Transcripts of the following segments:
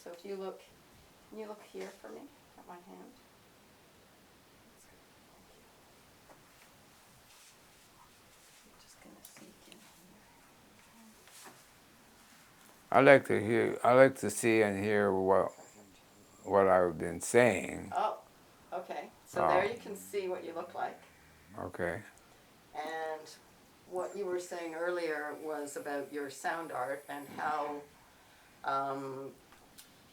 So if you look, can you look here for me at my hand? That's good. Thank you. I'm just going to sneak in here. I like to see and hear what I've been saying. Oh, okay. So there you can see what you look like. Okay. And what you were saying earlier was about your sound art and how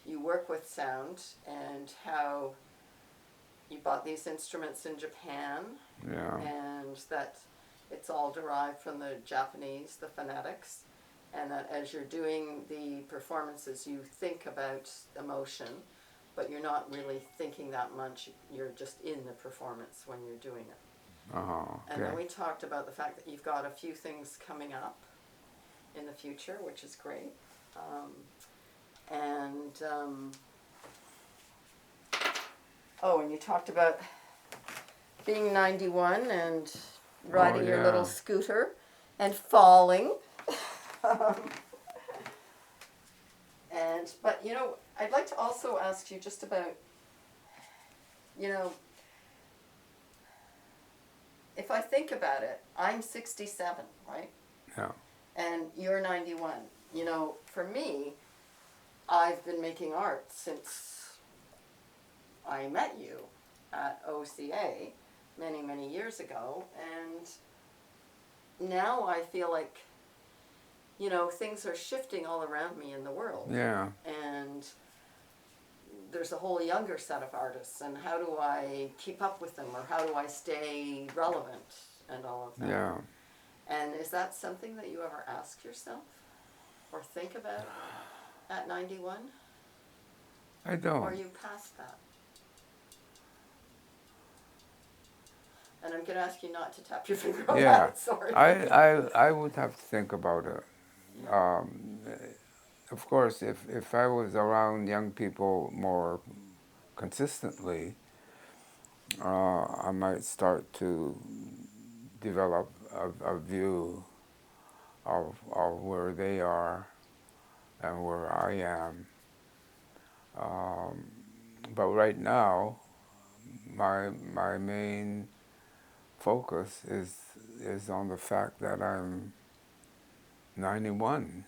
you work with sound and how you bought these instruments in Japan. Yeah. And that it's all derived from the Japanese, the phonetics, and that as you're doing the performances, you think about emotion, but you're not really thinking that much. You're just in the performance when you're doing it. Okay. And then we talked about the fact that you've got a few things coming up in the future, which is great. And you talked about being 91 and riding your little scooter and falling. But I'd like to also ask you just about, if I think about it, I'm 67, right? Yeah. And you're 91. For me, I've been making art since I met you at OCA many, many years ago. And now I feel like, things are shifting all around me in the world. Yeah. And there's a whole younger set of artists, and how do I keep up with them, or how do I stay relevant and all of that? Yeah. And is that something that you ever ask yourself or think about at 91? I don't. Or are you past that? And I'm going to ask you not to tap your finger on that. Sorry. I would have to think about it. Of course, if I was around young people more consistently, I might start to develop a view of where they are and where I am. But right now, my main focus is on the fact that I'm 91,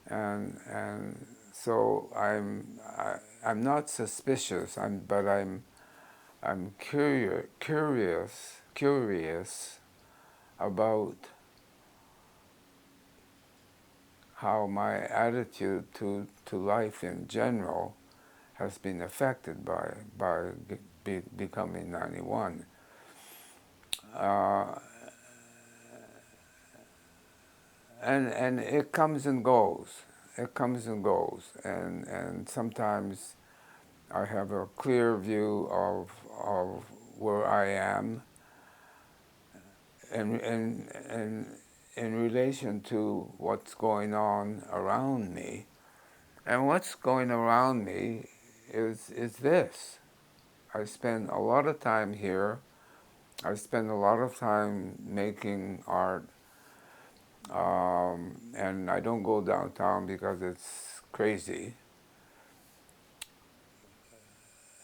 and so I'm not suspicious. But I'm curious about how my attitude to life in general has been affected by becoming 91. And it comes and goes. It comes and goes. And sometimes I have a clear view of where I am in relation to what's going on around me. And what's going around me is this. I spend a lot of time here. I spend a lot of time making art. And I don't go downtown because it's crazy.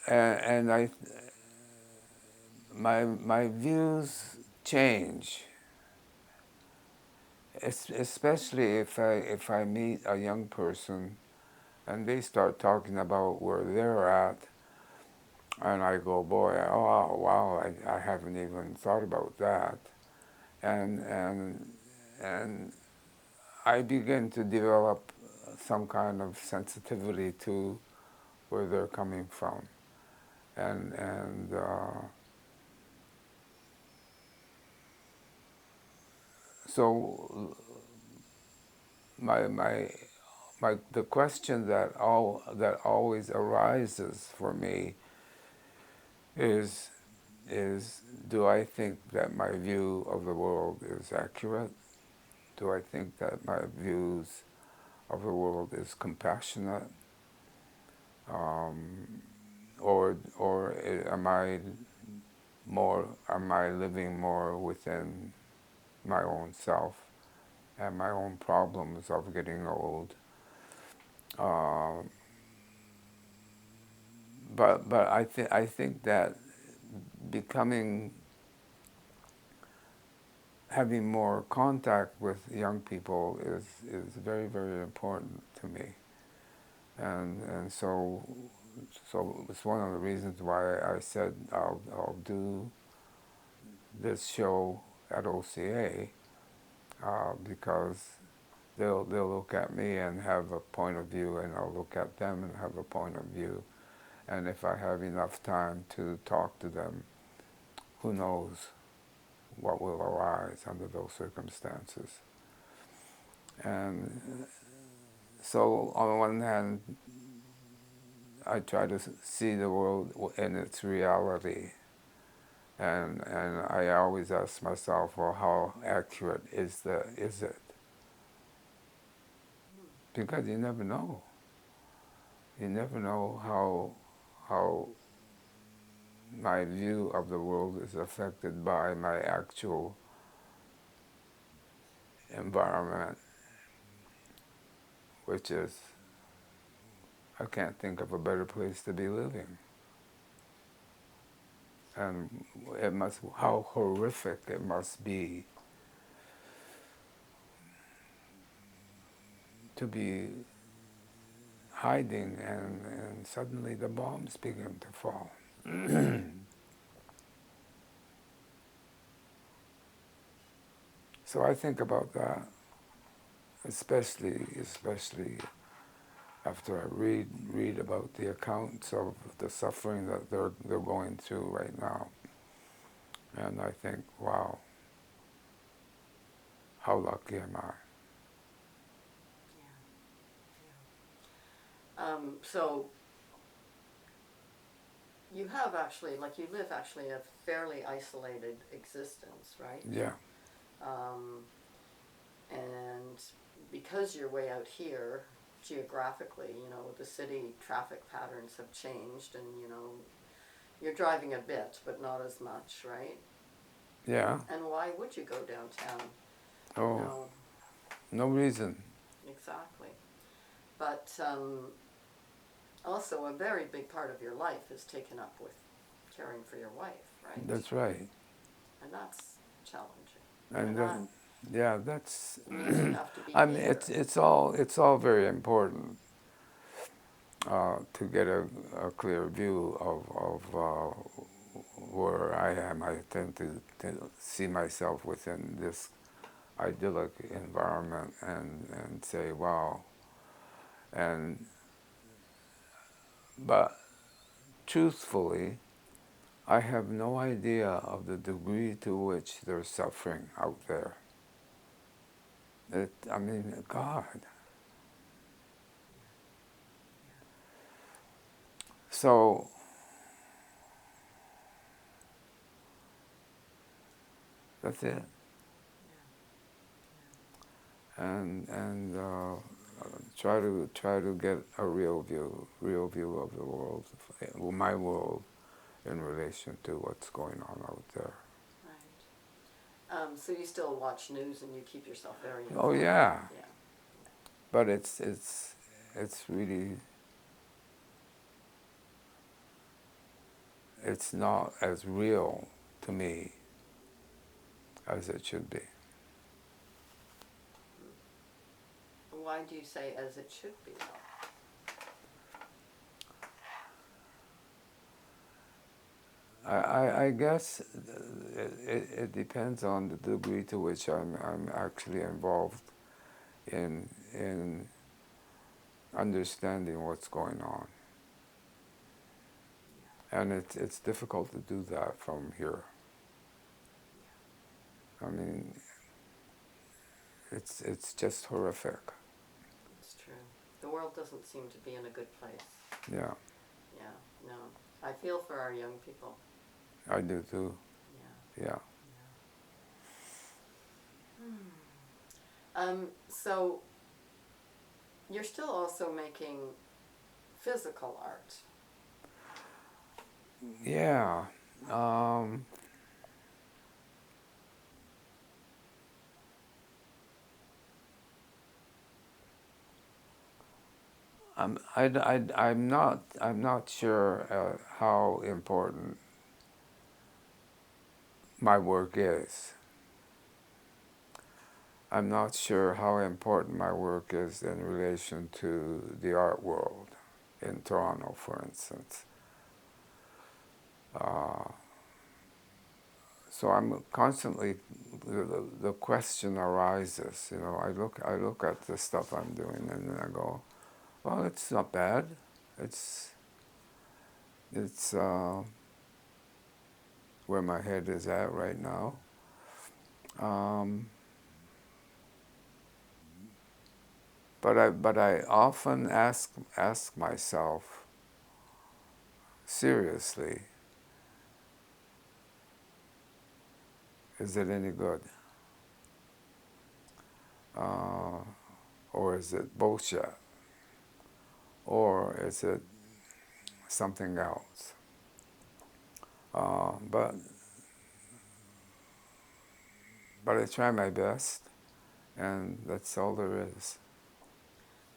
And my views change, especially if I meet a young person and they start talking about where they're at, and I go, boy, oh wow, I haven't even thought about that, and I begin to develop some kind of sensitivity to where they're coming from, and so the question that always arises for me is do I think that my view of the world is accurate? Do I think that my views of the world is compassionate? Or am I living more within my own self and my own problems of getting old? but I think that having more contact with young people is very, very important to me, and so it's one of the reasons why I said I'll do this show at OCA, because they'll look at me and have a point of view, and I'll look at them and have a point of view, and if I have enough time to talk to them, who knows what will arise under those circumstances. And so on the one hand, I try to see the world in its reality, and I always ask myself, well, how accurate is it? Because you never know. You never know how my view of the world is affected by my actual environment, which is, I can't think of a better place to be living. And how horrific it must be to be hiding and suddenly the bombs begin to fall. So I think about that, especially after I read about the accounts of the suffering that they're going through right now. And I think, wow, how lucky am I? So you have actually, like, you live actually a fairly isolated existence, right? Yeah. And because you're way out here, geographically, the city traffic patterns have changed, and, you're driving a bit, but not as much, right? Yeah. And why would you go downtown? Oh, no reason. Exactly. But also a very big part of your life is taken up with caring for your wife, right? That's right. And that's challenging. And then, yeah, that's. Means you have to be I mean, here. it's all very important to get a clear view of where I am. I tend to see myself within this idyllic environment and say, wow. But truthfully, I have no idea of the degree to which there's suffering out there. I mean, God. So, that's it. And try to get a real view of the world, my world, in relation to what's going on out there. Right. So you still watch news and you keep yourself very informed. Oh yeah. Yeah. But it's really, it's not as real to me as it should be. Why do you say as it should be, though? I guess it depends on the degree to which I'm actually involved in understanding what's going on. And it's difficult to do that from here. I mean, it's just horrific. It's true. The world doesn't seem to be in a good place. Yeah. Yeah, no. I feel for our young people. I do too. Yeah. Yeah. So you're still also making physical art. Yeah. I'm not sure how important my work is. I'm not sure how important my work is in relation to the art world in Toronto, for instance. So I'm constantly, the question arises. You know, I look at the stuff I'm doing, and then I go, well, it's not bad. It's it's where my head is at right now. Um, but I often ask myself seriously, is it any good? Uh, or is it bullshit? Or is it something else? But I try my best, and that's all there is.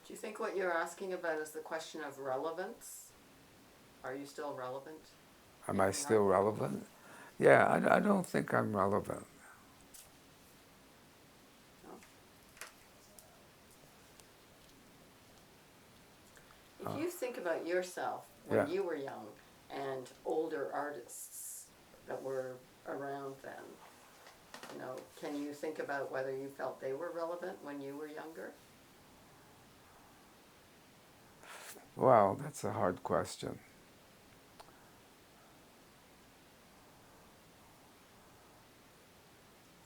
Do you think what you're asking about is the question of relevance? Are you still relevant? Am I still relevant? Yeah, I don't think I'm relevant. No? If you think about yourself Yeah. when you were young and older artists that were around then, you know, can you think about whether you felt they were relevant when you were younger? Wow, that's a hard question.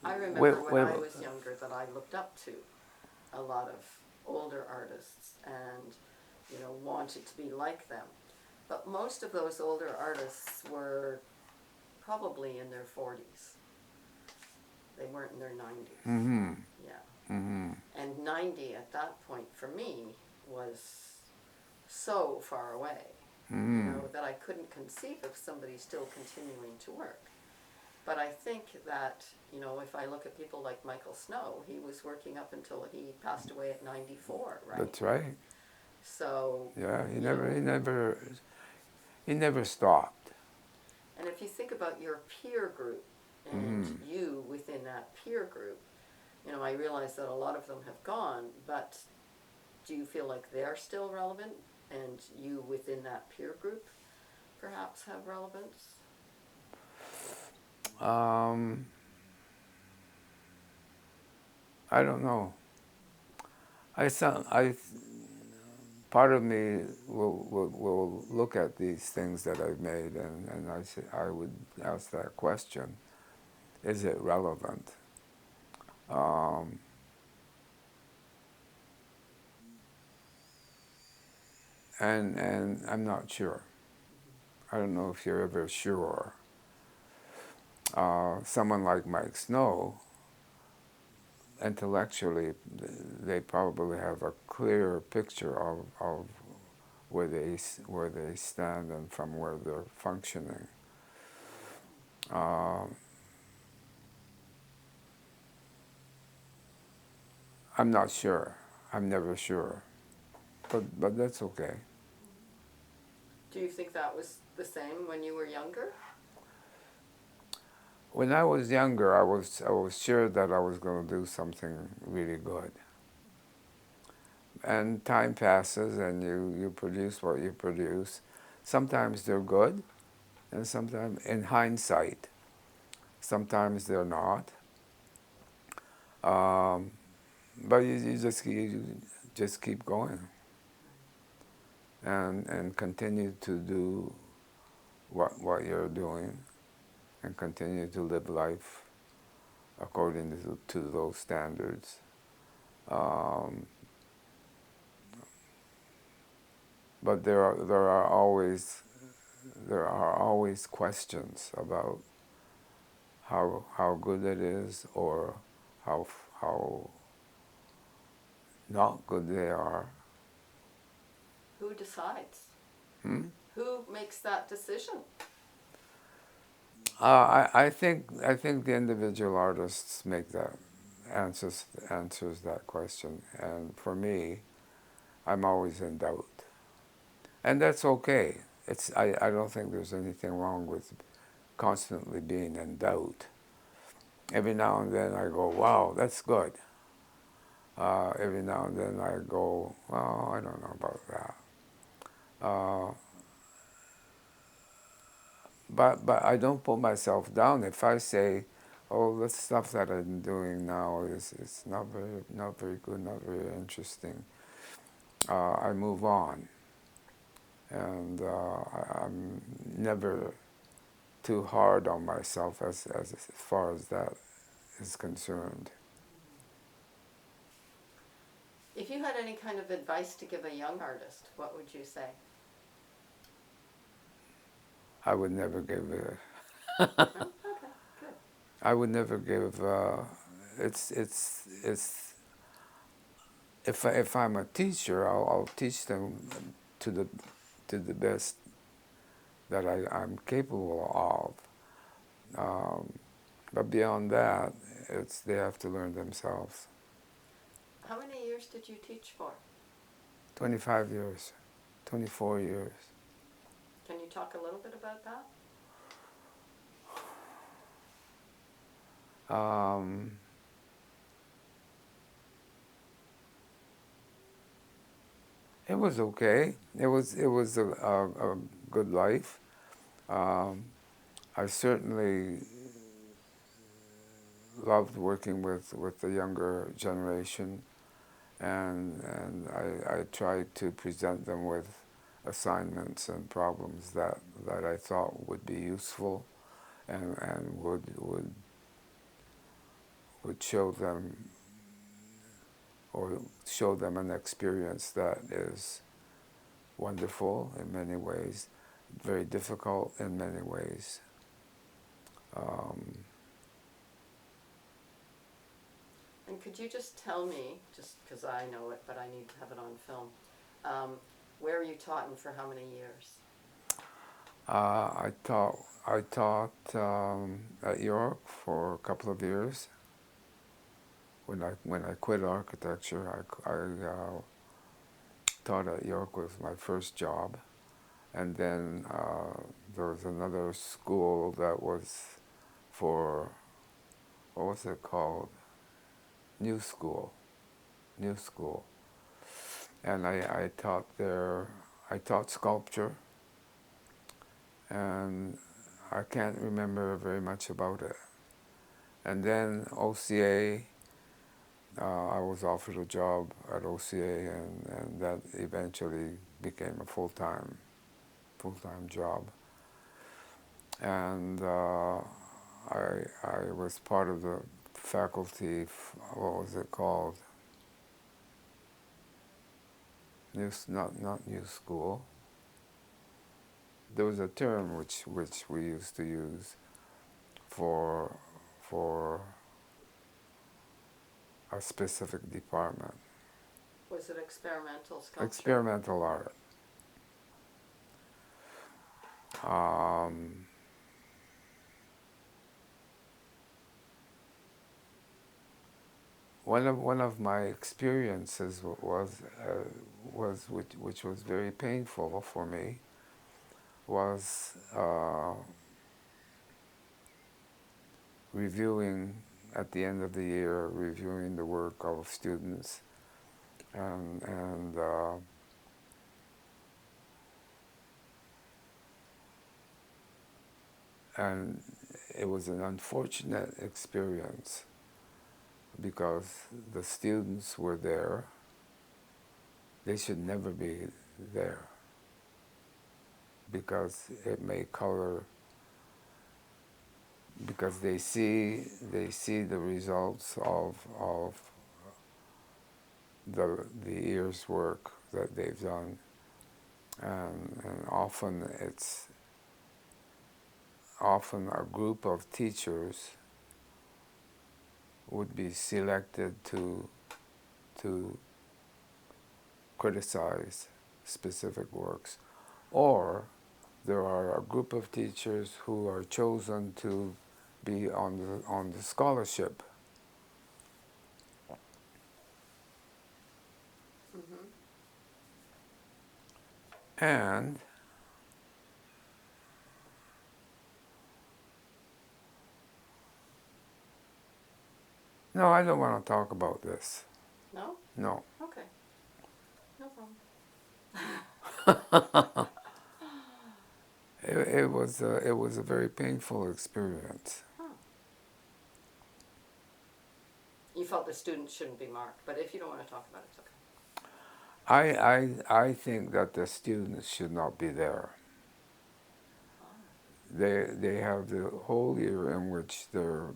I Wait, remember when wait, I was younger that I looked up to a lot of older artists and, you know, wanted to be like them. But most of those older artists were probably in their 40s. They weren't in their 90s. Mm-hmm. Yeah. Mm-hmm. And 90 at that point for me was so far away, you Mm-hmm. know, that I couldn't conceive of somebody still continuing to work. But I think that, you know, if I look at people like Michael Snow, he was working up until he passed away at 94, right? That's right. So, Yeah, you know, he never stopped. and if you think about your peer group and Mm-hmm. you within that peer group, you know, I realize that a lot of them have gone, but do you feel like they're still relevant and you within that peer group perhaps have relevance? Um, I don't know. I part of me will look at these things that I've made, and I would ask that question: is it relevant? Um, and I'm not sure. I don't know if you're ever sure. Someone like Mike Snow, intellectually, they probably have a clearer picture of where they stand and from where they're functioning. I'm not sure. I'm never sure, but that's okay. Do you think that was the same when you were younger? When I was younger, I was sure that I was going to do something really good. And time passes, and you produce what you produce. Sometimes they're good, and sometimes, in hindsight, sometimes they're not. Um, but you just keep going and continue to do what you're doing and continue to live life according to those standards. Um, but there are always questions about how good it is or how not good they are. Who decides? Hmm? Who makes that decision? I think the individual artists make that answers that question, and for me, I'm always in doubt. And that's okay. I don't think there's anything wrong with constantly being in doubt. Every now and then I go, wow, that's good. Every now and then I go, well, I don't know about that. Uh, but I don't put myself down. If I say, oh, the stuff that I'm doing now is not very good, not very interesting, I move on. And I'm never too hard on myself as far as that is concerned. If you had any kind of advice to give a young artist, what would you say? I would never give a, Oh, okay, good. I would never give. It's if I'm a teacher, I'll teach them to the to the best that I'm capable of. But beyond that, it's they have to learn themselves. How many years did you teach for? 25 years, 24 years. Can you talk a little bit about that? Um, it was okay. It was a good life. Um, I certainly loved working with the younger generation, and I tried to present them with assignments and problems that I thought would be useful and would show them or show them an experience that is wonderful in many ways, very difficult in many ways. Um, And could you just tell me, just because I know it, but I need to have it on film, where you taught and for how many years? I taught at York for a couple of years. When I quit architecture, I taught at York was my first job, and then there was another school that was for what was it called? New School, New School, and I taught there. I taught sculpture, and I can't remember very much about it. And then OCA, I was offered a job at OCA, and that eventually became a full-time job. And I was part of the faculty. What was it called? Not New School. There was a term which we used to use for for a specific department. Was it experimental sculpture? Experimental art. Um, one of my experiences was which was very painful for me was reviewing at the end of the year, reviewing the work of students, and and it was an unfortunate experience because the students were there. They should never be there because it may color, because they see the results of the year's work that they've done, and often a group of teachers would be selected to criticize specific works, or there are a group of teachers who are chosen to be on the scholarship. Mm-hmm. And no, I don't want to talk about this. No? No. Okay. No problem. It was a very painful experience. Huh. You felt the students shouldn't be marked, but if you don't want to talk about it, it's okay. I think that the students should not be there. They have the whole year in which they're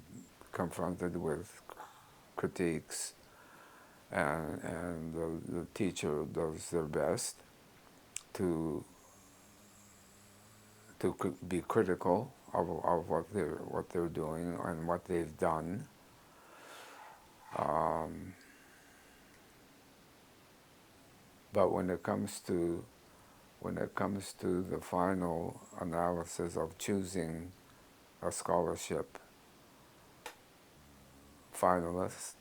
confronted with critiques, and the teacher does their best to be critical of what they're doing and what they've done. But when it comes to the final analysis of choosing a scholarship finalist,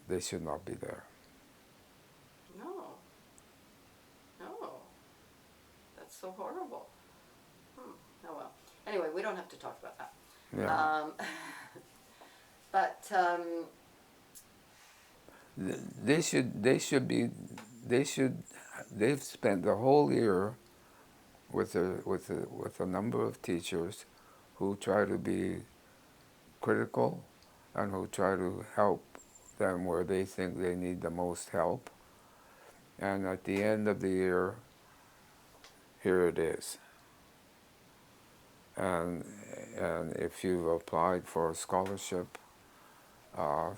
they should not be there. No. No. That's so horrible. Oh well. Anyway, we don't have to talk about that. Yeah. But They've spent the whole year with a number of teachers who try to be critical and who try to help them where they think they need the most help. And at the end of the year, here it is. And if you've applied for a scholarship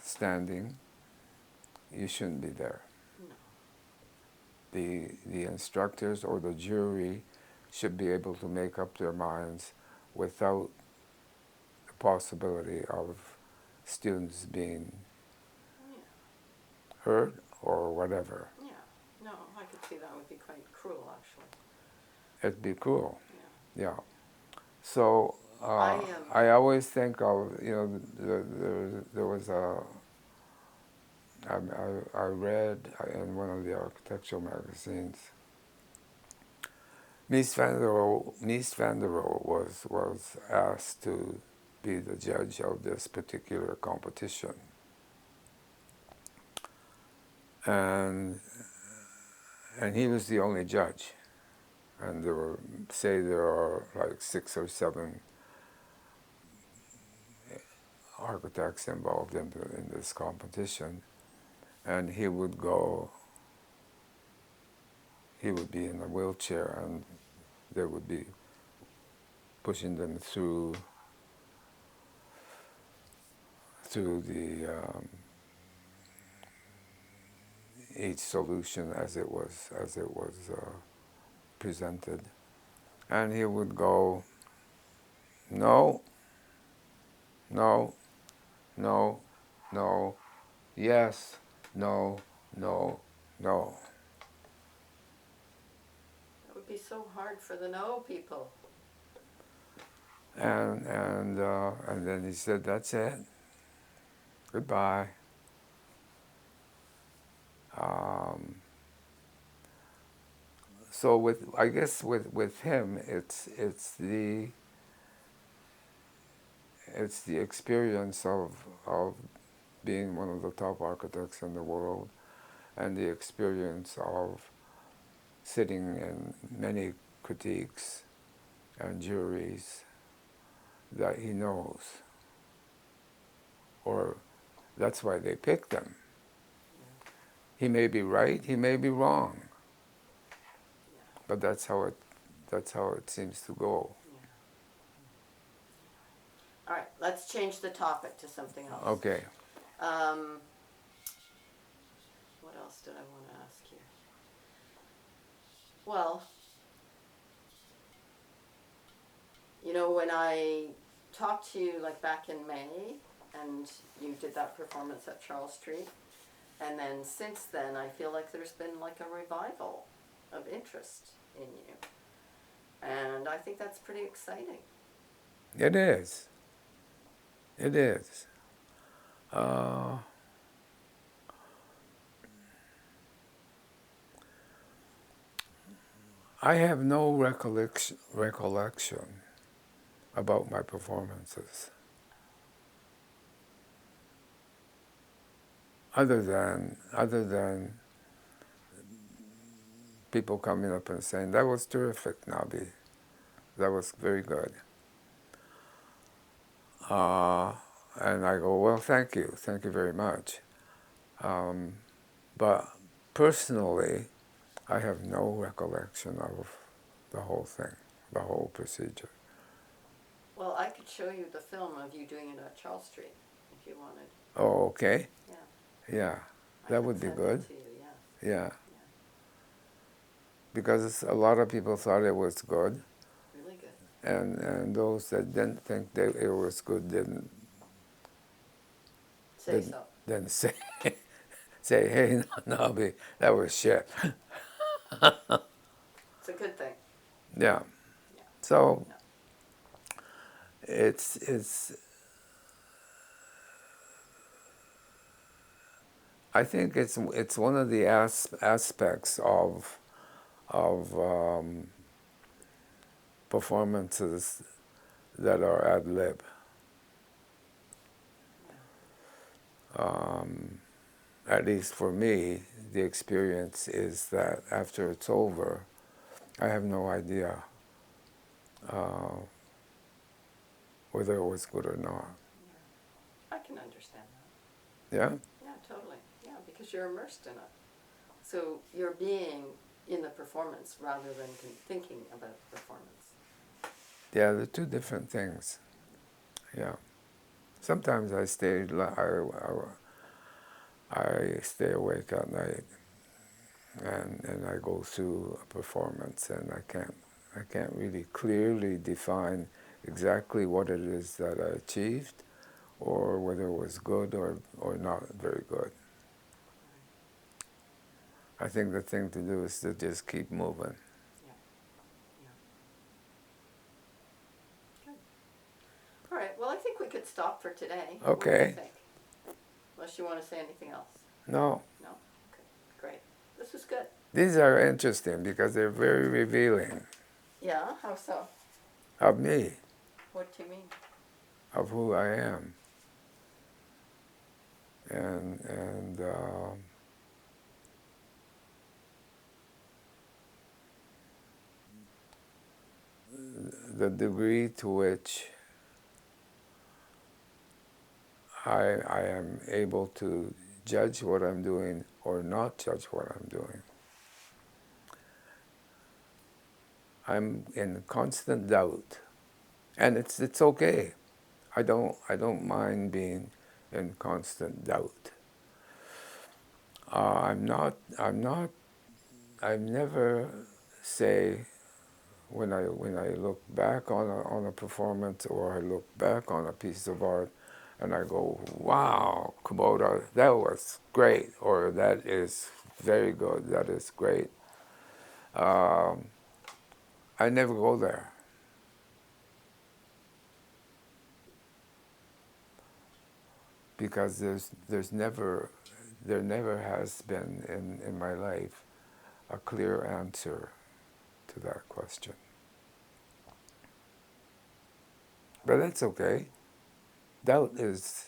standing, you shouldn't be there. no. The instructors or the jury should be able to make up their minds without the possibility of students being Yeah. hurt or whatever. Yeah. No, I could see that would be quite cruel, actually. It'd be cruel. Yeah. Yeah. So I always think of, there was I read in one of the architectural magazines, Mies van der Rohe was asked to be the judge of this particular competition. And he was the only judge. And there are like 6 or 7 architects involved in this competition. And he would be in a wheelchair, and they would be pushing them through the each solution as it was presented, and he would go, no, no, no, no, yes, no, no, no. It would be so hard for the no people. And then he said, that's it. Goodbye. So I guess with him, it's the experience of being one of the top architects in the world, and the experience of sitting in many critiques and juries that he knows, or that's why they picked him. He may be right, he may be wrong, but that's how it seems to go. All right, let's change the topic to something else. Okay. What else did I want to ask you? Well, when I talked to you like back in May, and you did that performance at Charles Street, and then since then I feel like there's been like a revival of interest in you, and I think that's pretty exciting. It is. It is. I have no recollection about my performances, other than people coming up and saying, "That was terrific, Nabi. That was very good." And I go, "Well, thank you very much." But personally, I have no recollection of the whole thing, the whole procedure. Well, I could show you the film of you doing it at Charles Street if you wanted. Oh, okay. Yeah. Yeah, I that could would be send good. it to you, yeah. Yeah, Yeah. because a lot of people thought it was good, Really good. and those that didn't think that it was good didn't Say so. didn't say say, "Hey, Nabi, that was shit." It's a good thing. Yeah. Yeah. So Yeah. it's I think it's one of the aspects of performances that are ad lib. At least for me, the experience is that after it's over, I have no idea whether it was good or not. Yeah. I can understand that. Yeah? Yeah, totally. Yeah, because you're immersed in it. So you're being in the performance rather than thinking about the performance. Yeah, they're two different things. Yeah. Sometimes I stay awake at night and I go through a performance and I can't really clearly define exactly what it is that I achieved or whether it was good or not very good. I think the thing to do is to just keep moving. Yeah. Yeah. Good. All right. Well, I think we could stop for today. What do you Okay. think? Unless you want to say anything else. No. No? Okay. Great. This was good. These are interesting because they're very revealing Yeah? How so? of me, What do you mean? of who I am. And the degree to which I am able to judge what I'm doing or not judge what I'm doing. I'm in constant doubt, and it's okay. I don't mind being in constant doubt. I never say when I look back on a performance or I look back on a piece of art and I go, "Wow, Kubota, that was great," or "That is very good, that is great." I never go there. Because there never has been in my life a clear answer to that question. But that's okay. Doubt is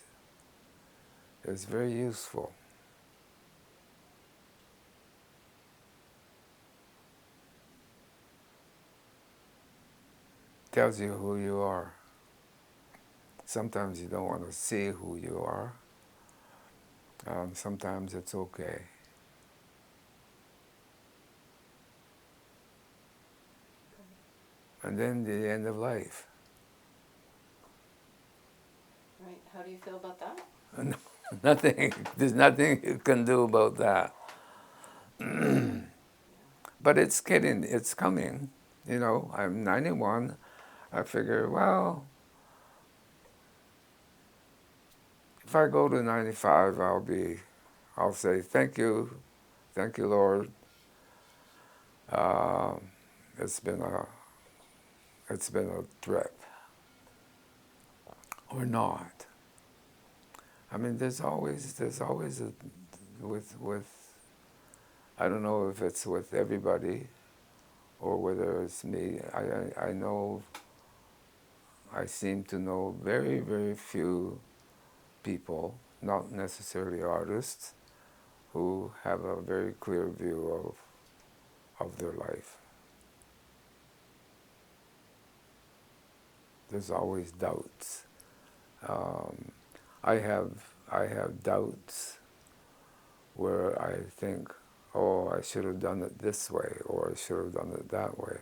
very useful. Tells you who you are. Sometimes you don't want to see who you are. Sometimes it's okay. And then the end of life. Right. How do you feel about that? Nothing. There's nothing you can do about that. But it's coming. You know, I'm 91. I figure, well, if I go to 95, I'll say, thank you, Lord. Uh, it's been a trip, or not. I mean, there's always with I don't know if it's with everybody or whether it's me. I know, I seem to know very, very few people, not necessarily artists, who have a very clear view of their life. There's always doubts. Um, I have doubts where I think, oh, I should have done it this way, or I should have done it that way.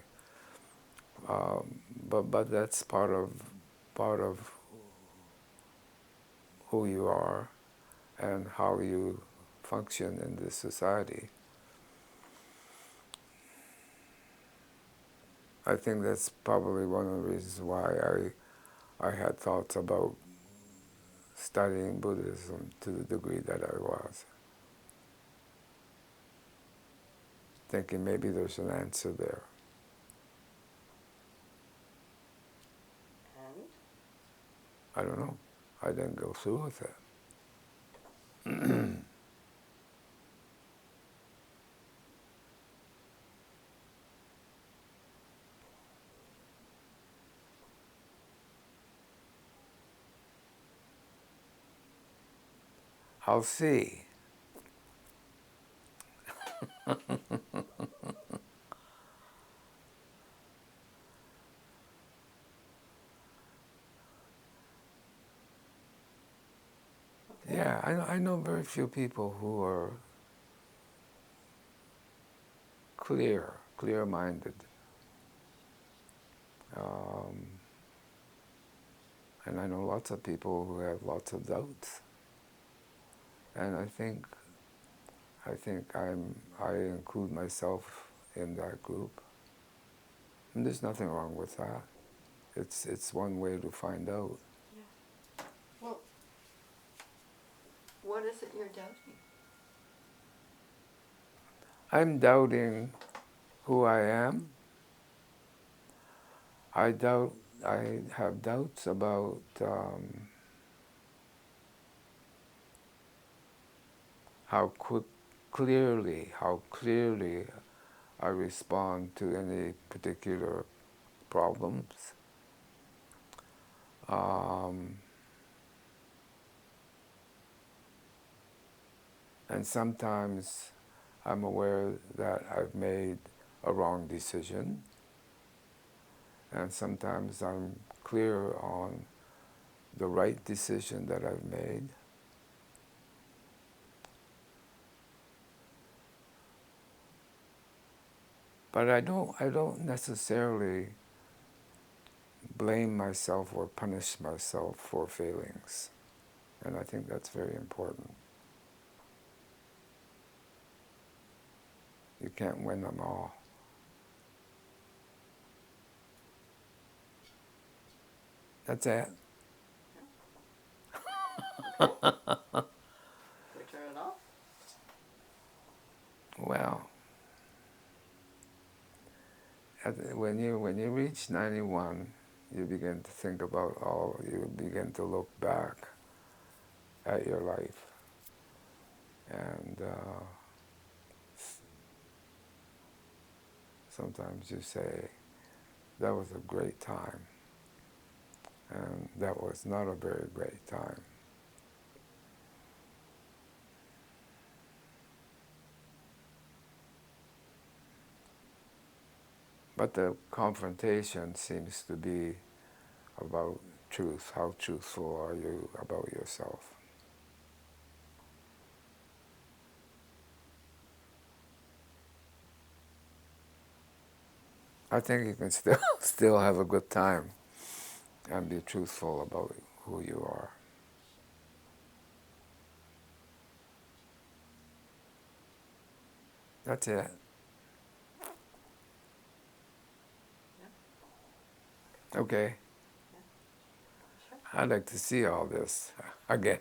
But that's part of who you are and how you function in this society. I think that's probably one of the reasons why I had thoughts about studying Buddhism to the degree that I was, thinking maybe there's an answer there. And I don't know. I didn't go through with it. I'll see. okay. Yeah, I know very few people who are clear-minded. Um, and I know lots of people who have lots of doubts. And I think I include myself in that group. And there's nothing wrong with that. It's one way to find out. Yeah. Well, what is it you're doubting? I'm doubting who I am. I have doubts about how clearly I respond to any particular problems. And sometimes I'm aware that I've made a wrong decision, and sometimes I'm clear on the right decision that I've made. But I don't necessarily blame myself or punish myself for failings. And I think that's very important. You can't win them all. That's it. Okay. We turn it off? Well, when you reach 91, you begin to think about you begin to look back at your life. And sometimes you say, that was a great time. And that was not a very great time. But the confrontation seems to be about truth. How truthful are you about yourself? I think you can still have a good time and be truthful about who you are. That's it. Yeah. Okay. Yeah. Sure. I'd like to see all this again.